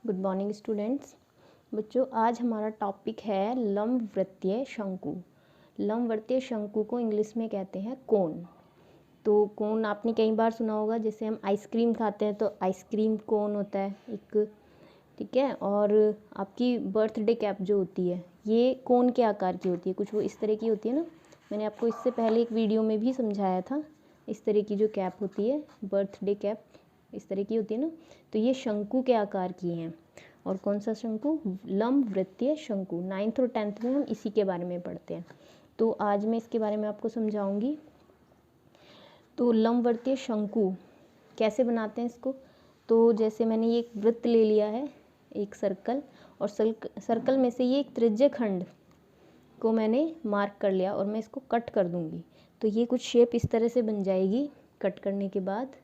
Good morning students. बच्चों, आज हमारा टॉपिक है लंबवृत्तीय शंकु। लंबवृत्तीय शंकु को इंग्लिश में कहते हैं कोन। तो कोन आपने कई बार सुना होगा, जैसे हम आइसक्रीम खाते हैं तो आइसक्रीम कोन होता है एक, ठीक है। और आपकी बर्थडे कैप जो होती है ये कोन के आकार की होती है, कुछ वो इस तरह की होती है ना। मैंने आपको इससे पहले एक वीडियो में भी समझाया था। इस तरह की जो कैप होती है, बर्थडे कैप इस तरह की होती है ना, तो ये शंकु के आकार की हैं। और कौन सा शंकु? लंबवृत्तीय शंकु। 9th और 10th में हम इसी के बारे में पढ़ते हैं, तो आज मैं इसके बारे में आपको समझाऊंगी। तो लंबवृत्तीय शंकु कैसे बनाते हैं इसको? तो जैसे मैंने ये एक वृत्त ले लिया है, एक सर्कल, और सर्कल में से ये एक त्रिज्य खंड को मैंने मार्क कर लिया और मैं इसको कट कर दूंगी। तो ये कुछ शेप इस तरह से बन जाएगी कट करने के बाद।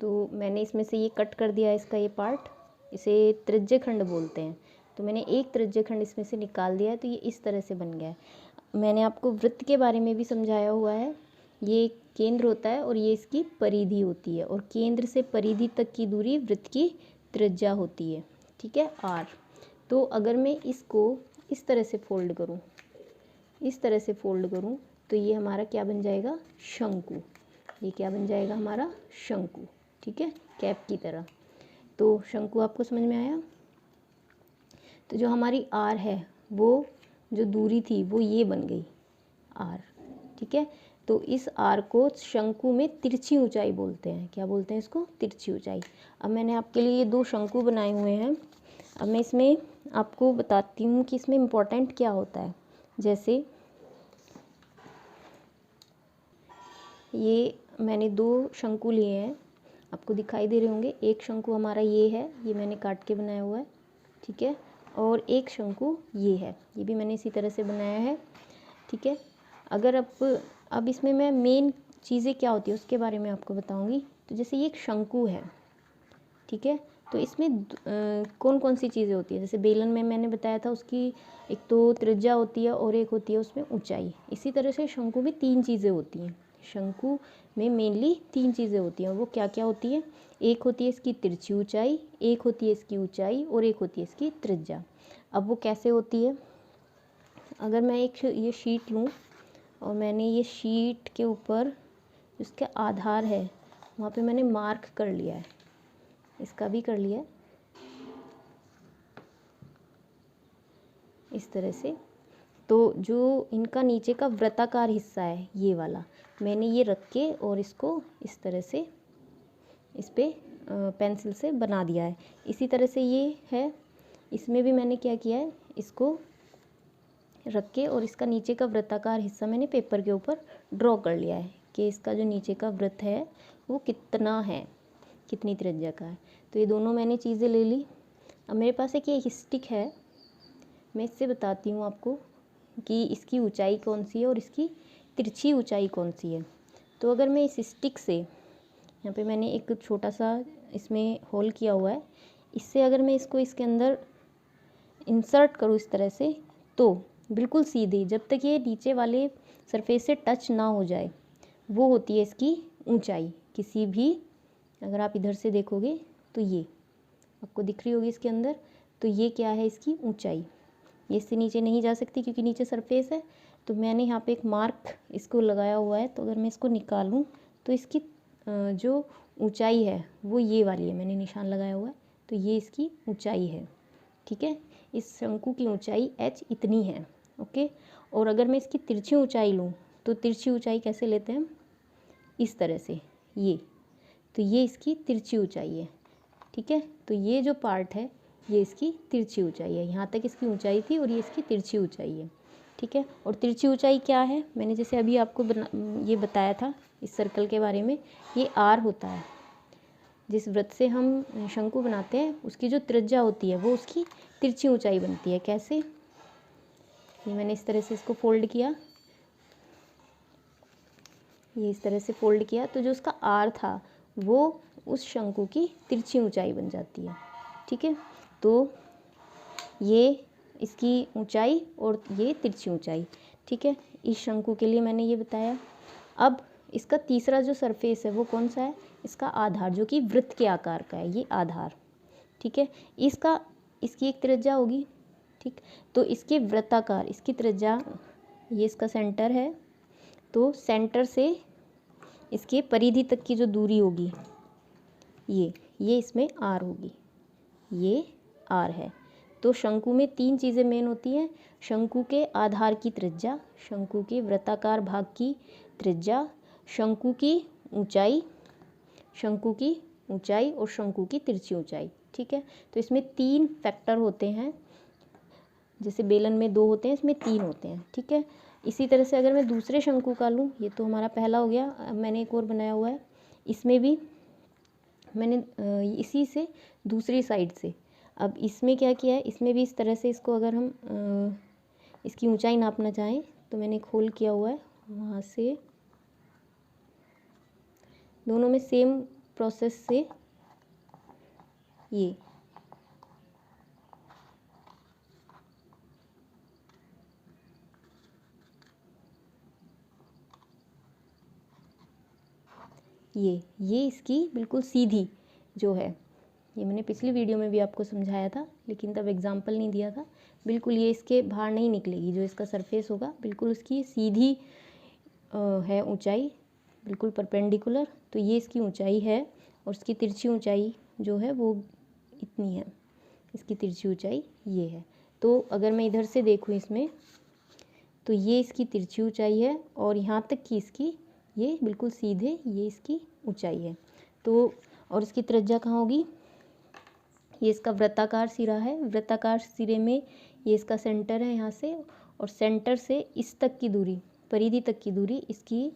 तो मैंने इसमें से ये कट कर दिया, इसका ये पार्ट, इसे त्रिज्य खंड बोलते हैं। तो मैंने एक त्रिज्य खंड इसमें से निकाल दिया है, तो ये इस तरह से बन गया है। मैंने आपको वृत्त के बारे में भी समझाया हुआ है। ये केंद्र होता है और ये इसकी परिधि होती है, और केंद्र से परिधि तक की दूरी वृत्त की त्रिज्या होती है, ठीक है, r। तो अगर मैं इसको इस तरह से फोल्ड करूँ, इस तरह से फोल्ड करूँ, तो ये हमारा क्या बन जाएगा? शंकु। ये क्या बन जाएगा? हमारा शंकु, ठीक है, कैप की तरह। तो शंकु आपको समझ में आया? तो जो हमारी आर है, वो जो दूरी थी वो ये बन गई आर, ठीक है। तो इस आर को शंकु में तिरछी ऊंचाई बोलते हैं। क्या बोलते हैं इसको? तिरछी ऊंचाई। अब मैंने आपके लिए ये दो शंकु बनाए हुए हैं। अब मैं इसमें आपको बताती हूँ कि इसमें इम्पोर्टेंट क्या होता है। जैसे ये मैंने दो शंकु लिए हैं, आपको दिखाई दे रहे होंगे। एक शंकु हमारा ये है, ये मैंने काट के बनाया हुआ है, ठीक है। और एक शंकु ये है, ये भी मैंने इसी तरह से बनाया है, ठीक है। अगर अब इसमें मैं मेन चीज़ें क्या होती है उसके बारे में आपको बताऊंगी। तो जैसे ये एक शंकु है, ठीक है, तो इसमें कौन कौन सी चीज़ें होती है? जैसे बेलन में मैंने बताया था, उसकी एक तो त्रिज्या होती है और एक होती है उसमें ऊंचाई। इसी तरह से शंकु में तीन चीज़ें होती हैं। शंकु में मेनली तीन चीज़ें होती हैं, और वो क्या क्या होती है? एक होती है इसकी तिरछी ऊंचाई, एक होती है इसकी ऊंचाई, और एक होती है इसकी त्रिज्या। अब वो कैसे होती है? अगर मैं एक ये शीट लूँ और मैंने ये शीट के ऊपर इसके आधार है वहाँ पे मैंने मार्क कर लिया है, इसका भी कर लिया है इस तरह से। तो जो इनका नीचे का वृत्ताकार हिस्सा है ये वाला, मैंने ये रख के और इसको इस तरह से इस पे पेंसिल से बना दिया है। इसी तरह से ये है, इसमें भी मैंने क्या किया है, इसको रख के और इसका नीचे का वृत्ताकार हिस्सा मैंने पेपर के ऊपर ड्रॉ कर लिया है कि इसका जो नीचे का वृत्त है वो कितना है, कितनी त्रिज्या का है। तो ये दोनों मैंने चीज़ें ले ली। अब मेरे पास एक ये स्टिक है, मैं इससे बताती हूँ आपको कि इसकी ऊंचाई कौन सी है और इसकी तिरछी ऊंचाई कौन सी है। तो अगर मैं इस स्टिक से, यहाँ पे मैंने एक छोटा सा इसमें होल किया हुआ है, इससे अगर मैं इसको इसके अंदर इंसर्ट करूँ इस तरह से, तो बिल्कुल सीधी, जब तक ये नीचे वाले सरफेस से टच ना हो जाए, वो होती है इसकी ऊंचाई। किसी भी, अगर आप इधर से देखोगे तो ये आपको दिख रही होगी इसके अंदर, तो ये क्या है? इसकी ऊंचाई। ये इससे नीचे नहीं जा सकती क्योंकि नीचे सरफेस है। तो मैंने यहाँ पे एक मार्क इसको लगाया हुआ है, तो अगर मैं इसको निकालूँ तो इसकी जो ऊंचाई है वो ये वाली है, मैंने निशान लगाया हुआ है, तो ये इसकी ऊंचाई है, ठीक है। इस शंकु की ऊंचाई h इतनी है, ओके। और अगर मैं इसकी तिरछी ऊंचाई लूँ तो तिरछी ऊंचाई कैसे लेते हैं हम? इस तरह से, ये, तो ये इसकी तिरछी ऊंचाई है, ठीक है। तो ये जो पार्ट है ये इसकी तिरछी ऊंचाई है, यहाँ तक इसकी ऊंचाई थी और ये इसकी तिरछी ऊंचाई है, ठीक है। और तिरछी ऊंचाई क्या है? मैंने जैसे अभी आपको ये बताया था इस सर्कल के बारे में, ये r होता है। जिस वृत्त से हम शंकु बनाते हैं उसकी जो त्रिज्या होती है वो उसकी तिरछी ऊंचाई बनती है। कैसे? ये मैंने इस तरह से इसको फोल्ड किया, ये इस तरह से फोल्ड किया, तो जो उसका आर था वो उस शंकु की तिरछी ऊंचाई बन जाती है, ठीक है। तो ये इसकी ऊंचाई और ये तिरछी ऊंचाई, ठीक है। इस शंकु के लिए मैंने ये बताया। अब इसका तीसरा जो सरफेस है वो कौन सा है? इसका आधार, जो कि वृत्त के आकार का है, ये आधार। ठीक है। इसकी एक त्रिज्या होगी, ठीक। तो इसके वृत्ताकार, इसकी त्रिज्या, ये इसका सेंटर है, तो सेंटर से इसके परिधि तक की जो दूरी होगी ये इसमें r होगी, ये r है। तो शंकु में 3 चीज़ें मेन होती हैं, शंकु के आधार की त्रिज्या, शंकु के वृत्ताकार भाग की त्रिज्या, शंकु की ऊंचाई और शंकु की तिरछी ऊंचाई, ठीक है। तो इसमें 3 फैक्टर होते हैं, जैसे बेलन में 2 होते हैं, इसमें 3 होते हैं, ठीक है। इसी तरह से अगर मैं दूसरे शंकु का लूँ, ये तो हमारा पहला हो गया, अब मैंने एक और बनाया हुआ है, इसमें भी मैंने इसी से दूसरी साइड से, अब इसमें क्या किया है, इसमें भी इस तरह से इसको अगर हम इसकी ऊंचाई नापना चाहें तो मैंने एक होल किया हुआ है, वहाँ से दोनों में सेम प्रोसेस से ये इसकी बिल्कुल सीधी जो है, ये मैंने पिछली वीडियो में भी आपको समझाया था, लेकिन तब एग्जाम्पल नहीं दिया था। बिल्कुल ये इसके बाहर नहीं निकलेगी, जो इसका सरफेस होगा बिल्कुल उसकी सीधी है ऊंचाई, बिल्कुल परपेंडिकुलर। तो ये इसकी ऊंचाई है और इसकी तिरछी ऊंचाई जो है वो इतनी है, इसकी तिरछी ऊंचाई ये है। तो अगर मैं इधर से देखूँ इसमें, तो ये इसकी तिरछी ऊंचाई है और यहाँ तक की इसकी ये बिल्कुल सीधे ये इसकी ऊंचाई है। तो और इसकी त्रिज्या कहाँ होगी, ये इसका वृत्ताकार सिरा है, वृत्ताकार सिरे में ये इसका सेंटर है यहाँ से, और सेंटर से इस तक की दूरी, परिधि तक की दूरी, इसकी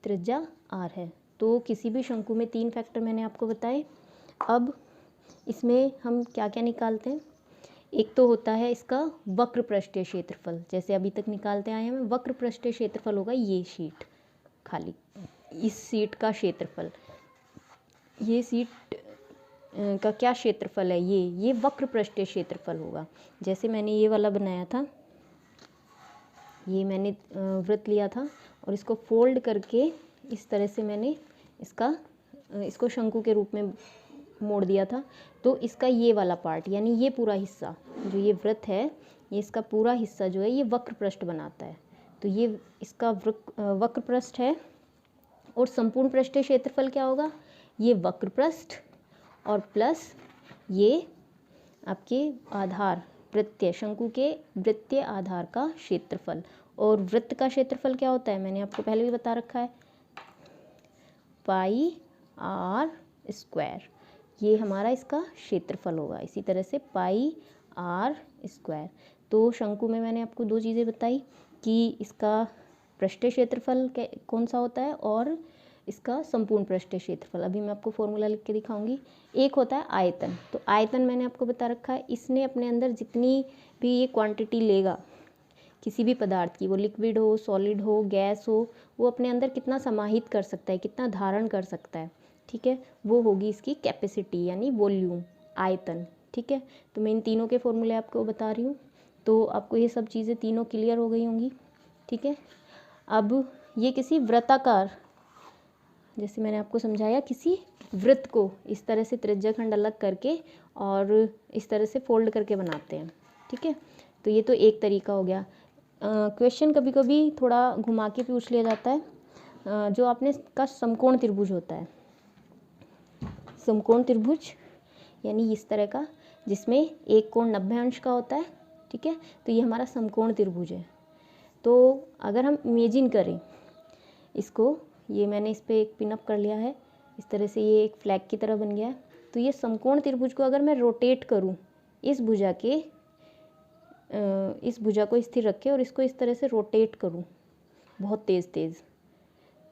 त्रिज्या r है। तो किसी भी शंकु में 3 फैक्टर मैंने आपको बताए। अब इसमें हम क्या क्या निकालते हैं, एक तो होता है इसका वक्र पृष्ठीय क्षेत्रफल, जैसे अभी तक निकालते आए हैं। वक्र पृष्ठीय क्षेत्रफल होगा ये शीट, खाली इस सीट का क्षेत्रफल, ये सीट का क्या क्षेत्रफल है, ये वक्र पृष्ठीय क्षेत्रफल होगा। जैसे मैंने ये वाला बनाया था, ये मैंने वृत्त लिया था और इसको फोल्ड करके इस तरह से मैंने इसको शंकु के रूप में मोड़ दिया था। तो इसका ये वाला पार्ट, यानी ये पूरा हिस्सा जो ये वृत्त है, ये इसका पूरा हिस्सा जो है ये वक्र पृष्ठ बनाता है। तो ये इसका वक्र पृष्ठ है। और संपूर्ण पृष्ठीय क्षेत्रफल क्या होगा, ये वक्र पृष्ठ और प्लस ये आपके आधार वृत्तीय, शंकु के वृत्तीय आधार का क्षेत्रफल। और वृत्त का क्षेत्रफल क्या होता है, मैंने आपको पहले भी बता रखा है, पाई r स्क्वायर, ये हमारा इसका क्षेत्रफल होगा। इसी तरह से पाई r स्क्वायर। तो शंकु में मैंने आपको 2 चीज़ें बताई कि इसका पृष्ठीय क्षेत्रफल कौन सा होता है और इसका संपूर्ण पृष्ठीय क्षेत्रफल। अभी मैं आपको फॉर्मूला लिख के दिखाऊंगी। एक होता है आयतन, तो आयतन मैंने आपको बता रखा है, इसने अपने अंदर जितनी भी ये क्वांटिटी लेगा किसी भी पदार्थ की, वो लिक्विड हो, सॉलिड हो, गैस हो, वो अपने अंदर कितना समाहित कर सकता है, कितना धारण कर सकता है, ठीक है, वो होगी इसकी कैपेसिटी यानी वॉल्यूम, आयतन, ठीक है। तो मैं इन तीनों के फॉर्मूले आपको बता रही हूँ, तो आपको ये सब चीज़ें तीनों क्लियर हो गई होंगी, ठीक है। अब ये किसी वृत्ताकार, जैसे मैंने आपको समझाया, किसी वृत्त को इस तरह से त्रिज्याखंड अलग करके और इस तरह से फोल्ड करके बनाते हैं, ठीक है। तो ये तो एक तरीका हो गया। क्वेश्चन कभी कभी थोड़ा घुमा के पूछ लिया जाता है, जो आपने का समकोण त्रिभुज होता है, समकोण त्रिभुज यानी इस तरह का, जिसमें एक कोण 90 अंश का होता है, ठीक है। तो ये हमारा समकोण त्रिभुज है। तो अगर हम इमेजिन करें इसको, ये मैंने इस पर एक पिनअप कर लिया है, इस तरह से ये एक फ्लैग की तरह बन गया है। तो ये समकोण त्रिभुज को अगर मैं रोटेट करूं, इस भुजा को स्थिर रखे और इसको इस तरह से रोटेट करूं बहुत तेज़,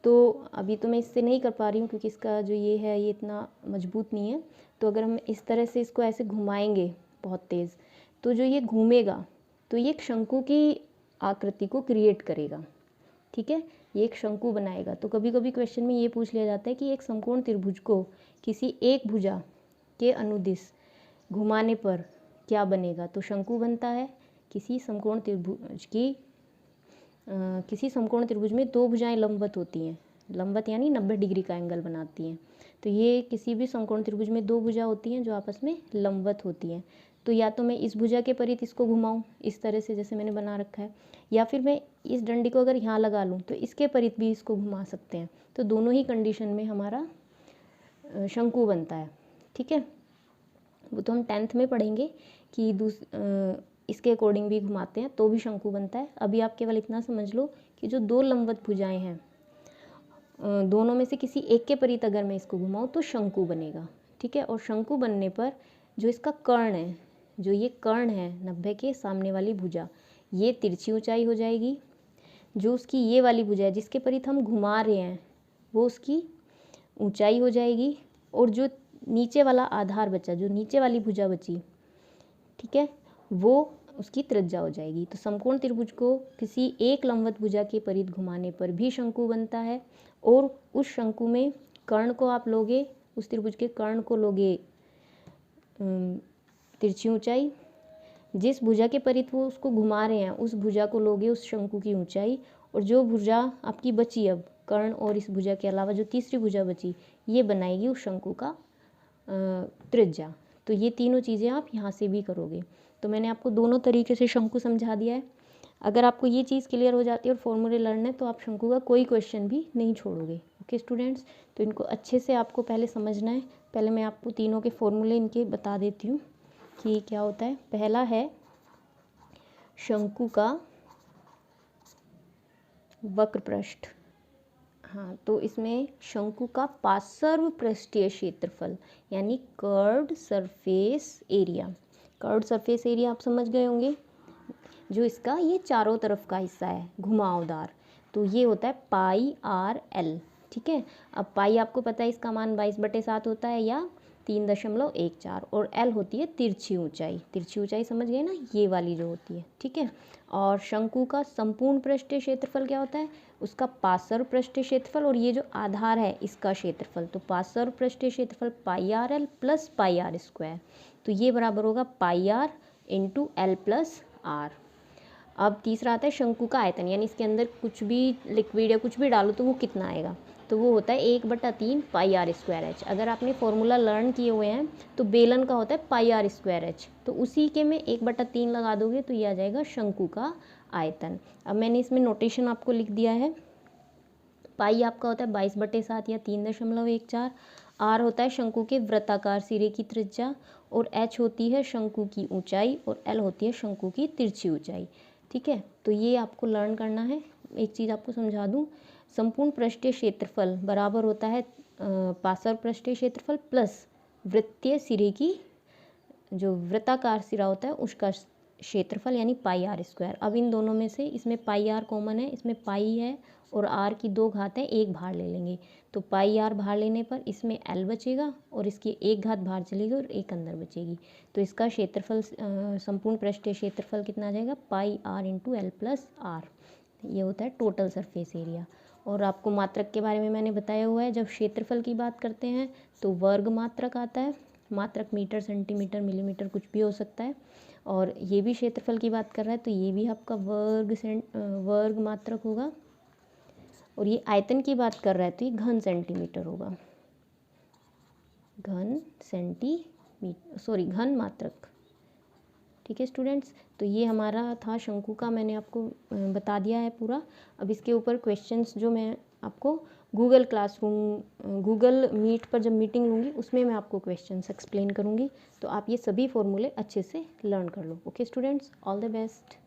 तो अभी तो मैं इससे नहीं कर पा रही हूँ क्योंकि इसका जो ये है ये इतना मजबूत नहीं है। तो अगर हम इस तरह से इसको ऐसे घुमाएंगे बहुत तेज़, तो जो ये घूमेगा तो ये एक शंकु की आकृति को क्रिएट करेगा, ठीक है, ये एक शंकु बनाएगा। तो कभी कभी क्वेश्चन में ये पूछ लिया जाता है कि एक समकोण त्रिभुज को किसी एक भुजा के अनुदिश घुमाने पर क्या बनेगा, तो शंकु बनता है। किसी समकोण त्रिभुज में 2 भुजाएं लंबवत होती हैं, लंबवत यानी 90 डिग्री का एंगल बनाती हैं। तो ये किसी भी समकोण त्रिभुज में दो भुजा होती हैं जो आपस में लंबवत होती हैं। तो या तो मैं इस भुजा के परित इसको घुमाऊँ इस तरह से जैसे मैंने बना रखा है, या फिर मैं इस डंडी को अगर यहाँ लगा लूँ तो इसके परित भी इसको घुमा सकते हैं। तो दोनों ही कंडीशन में हमारा शंकु बनता है। ठीक है, वो तो हम 10th में पढ़ेंगे कि इसके अकॉर्डिंग भी घुमाते हैं तो भी शंकु बनता है। अभी आप केवल इतना समझ लो कि जो दो लंबवत भुजाएं हैं, दोनों में से किसी एक के परित अगर मैं इसको घुमाऊँ तो शंकु बनेगा। ठीक है, और शंकु बनने पर जो इसका कर्ण है, जो ये कर्ण है 90 के सामने वाली भुजा, ये तिरछी ऊंचाई हो जाएगी। जो उसकी ये वाली भुजा है जिसके परित हम घुमा रहे हैं वो उसकी ऊंचाई हो जाएगी, और जो नीचे वाला आधार बचा, जो नीचे वाली भुजा बची, ठीक है, वो उसकी त्रिज्या हो जाएगी। तो समकोण त्रिभुज को किसी एक लंबवत भुजा के परित घुमाने पर भी शंकु बनता है, और उस शंकु में कर्ण को आप लोगे, उस त्रिभुज के कर्ण को लोगे तिरछी ऊंचाई, जिस भुजा के परित वो उसको घुमा रहे हैं उस भुजा को लोगे उस शंकु की ऊंचाई, और जो भुजा आपकी बची अब कर्ण और इस भुजा के अलावा जो तीसरी भुजा बची, ये बनाएगी उस शंकु का त्रिज्या। तो ये तीनों चीज़ें आप यहाँ से भी करोगे। तो मैंने आपको दोनों तरीके से शंकु समझा दिया है। अगर आपको ये चीज़ क्लियर हो जाती है और फॉर्मूले लर्न है तो आप शंकु का कोई क्वेश्चन भी नहीं छोड़ोगे। ओके स्टूडेंट्स, तो इनको अच्छे से आपको पहले समझना है। पहले मैं आपको तीनों के फॉर्मूले इनके बता देती हूँ कि क्या होता है। पहला है शंकु का वक्र पृष्ठ। हाँ, तो इसमें शंकु का पार्श्व पृष्ठीय क्षेत्रफल यानी curved surface area. Curved surface area आप समझ गए होंगे, जो इसका ये चारों तरफ का हिस्सा है घुमावदार, तो ये होता है पाई आर एल। ठीक है, अब पाई आपको पता है इसका मान 22/7 होता है या 3.14, और एल होती है तिरछी ऊंचाई। तिरछी ऊंचाई समझ गए ना, ये वाली जो होती है। ठीक है, और शंकु का संपूर्ण पृष्ठीय क्षेत्रफल क्या होता है, उसका पार्श्व पृष्ठीय क्षेत्रफल, और ये जो आधार है इसका क्षेत्रफल। तो पार्श्व पृष्ठीय क्षेत्रफल pi R L plus pi R square, तो ये बराबर होगा pi R into L plus R. अब तीसरा आता है शंकु का आयतन, यानी इसके अंदर कुछ भी लिक्विड या कुछ भी डालो तो वो कितना आएगा, तो वो होता है 1/3 पाई आर स्क्वायर एच। अगर आपने फॉर्मूला लर्न किए हुए हैं तो बेलन का होता है पाई आर स्क्वायर एच, तो उसी के में 1/3 लगा दोगे तो ये आ जाएगा शंकु का आयतन। अब मैंने इसमें नोटेशन आपको लिख दिया है। पाई आपका होता है 22/7 या 3.14, आर होता है शंकु के वृत्ताकार सिरे की त्रिज्या, और एच होती है शंकु की ऊंचाई, और एल होती है शंकु की तिरछी ऊंचाई। ठीक है, तो ये आपको लर्न करना है। एक चीज़ आपको समझा दूँ, संपूर्ण पृष्ठीय क्षेत्रफल बराबर होता है पार्श्व पृष्ठीय क्षेत्रफल प्लस वृत्तीय सिरे की, जो वृत्ताकार सिरा होता है उसका क्षेत्रफल, यानी पाई आर स्क्वायर। अब इन दोनों में से इसमें पाई आर कॉमन है, इसमें पाई है और आर की 2 घात है, एक बाहर ले लेंगे, तो पाई आर बाहर लेने पर इसमें एल बचेगा और इसकी 1 घात बाहर चलेगी और 1 अंदर बचेगी। तो इसका क्षेत्रफल संपूर्ण पृष्ठीय क्षेत्रफल कितना आ जाएगा, pi R into L plus R. ये होता है टोटल सरफेस एरिया। और आपको मात्रक के बारे में मैंने बताया हुआ है, जब क्षेत्रफल की बात करते हैं तो वर्ग मात्रक आता है। मात्रक मीटर, सेंटीमीटर, मिलीमीटर कुछ भी हो सकता है। और ये भी क्षेत्रफल की बात कर रहा है तो ये भी आपका वर्ग मात्रक होगा। और ये आयतन की बात कर रहा है तो ये घन सेंटीमीटर होगा, घन मात्रक। ठीक है स्टूडेंट्स, तो ये हमारा था शंकु का, मैंने आपको बता दिया है पूरा। अब इसके ऊपर क्वेश्चंस जो मैं आपको गूगल मीट पर जब मीटिंग लूँगी उसमें मैं आपको क्वेश्चंस एक्सप्लेन करूँगी, तो आप ये सभी फॉर्मूले अच्छे से लर्न कर लो। Okay students, all the best.